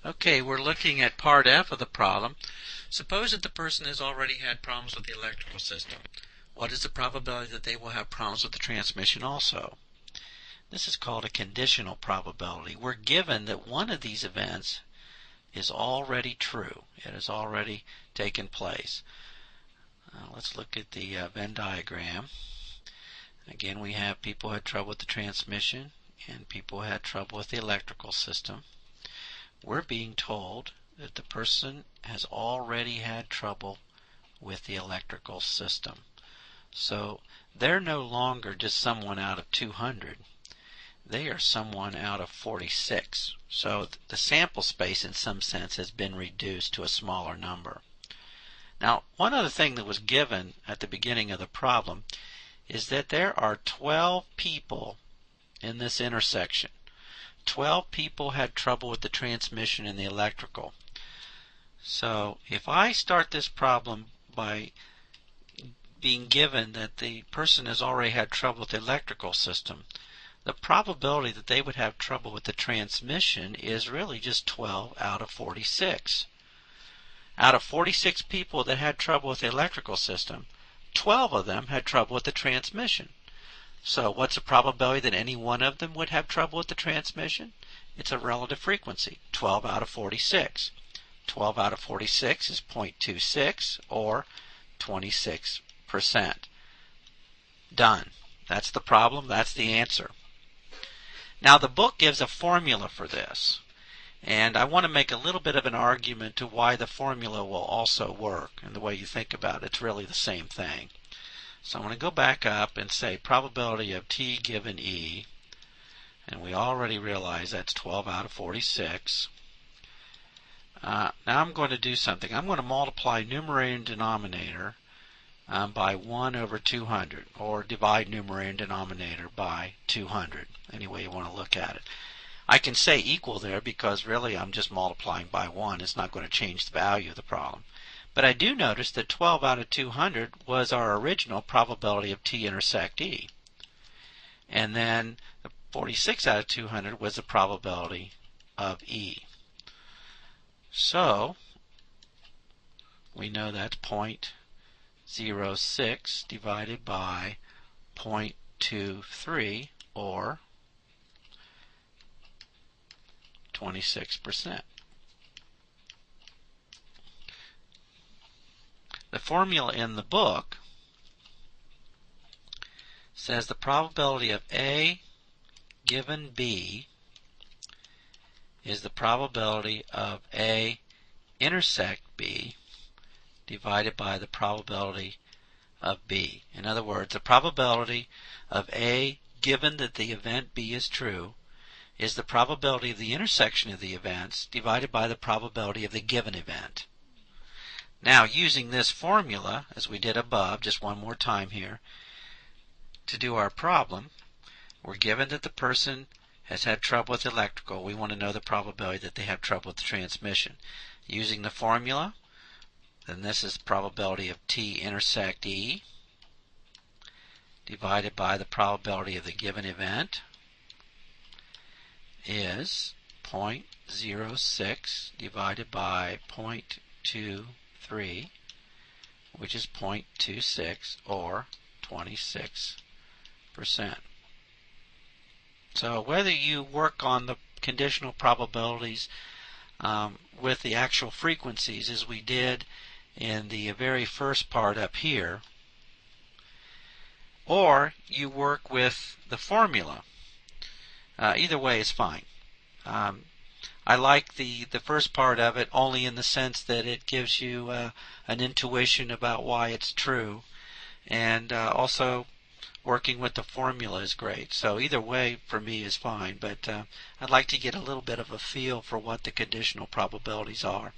Okay, we're looking at part F of the problem. Suppose that the person has already had problems with the electrical system. What is the probability that they will have problems with the transmission also? This is called a conditional probability. We're given that one of these events is already true. It has already taken place. Let's look at the Venn diagram. Again, we have people who had trouble with the transmission and people who had trouble with the electrical system. We're being told that the person has already had trouble with the electrical system. So they're no longer just someone out of 200. They are someone out of 46. So the sample space in some sense has been reduced to a smaller number. Now, one other thing that was given at the beginning of the problem is that there are 12 people in this intersection. 12 people had trouble with the transmission and the electrical. So if I start this problem by being given that the person has already had trouble with the electrical system, the probability that they would have trouble with the transmission is really just 12 out of 46. Out of 46 people that had trouble with the electrical system, 12 of them had trouble with the transmission. So what's the probability that any one of them would have trouble with the transmission? It's a relative frequency, 12 out of 46. 12 out of 46 is 0.26 or 26%. Done. That's the problem. That's the answer. Now the book gives a formula for this. And I want to make a little bit of an argument to why the formula will also work. And the way you think about it, it's really the same thing. So I'm going to go back up and say probability of t given E. And we already realize that's 12 out of 46. Now I'm going to do something. I'm going to multiply numerator and denominator by 1 over 200, or divide numerator and denominator by 200, any way you want to look at it. I can say equal there because really I'm just multiplying by 1. It's not going to change the value of the problem. But I do notice that 12 out of 200 was our original probability of t intersect E. And then the 46 out of 200 was the probability of E. So we know that's 0.06 divided by 0.23, or 26%. The formula in the book says the probability of A given B is the probability of A intersect B divided by the probability of B. In other words, the probability of A given that the event B is true is the probability of the intersection of the events divided by the probability of the given event. Now, using this formula, as we did above, just one more time here, to do our problem, we're given that the person has had trouble with electrical. We want to know the probability that they have trouble with the transmission. Using the formula, then this is the probability of t intersect E divided by the probability of the given event is 0.06 divided by 0.23, which is 0.26 or 26%. So whether you work on the conditional probabilities with the actual frequencies, as we did in the very first part up here, or you work with the formula, either way is fine. I like the first part of it only in the sense that it gives you an intuition about why it's true, and also working with the formula is great. So either way for me is fine, but I'd like to get a little bit of a feel for what the conditional probabilities are.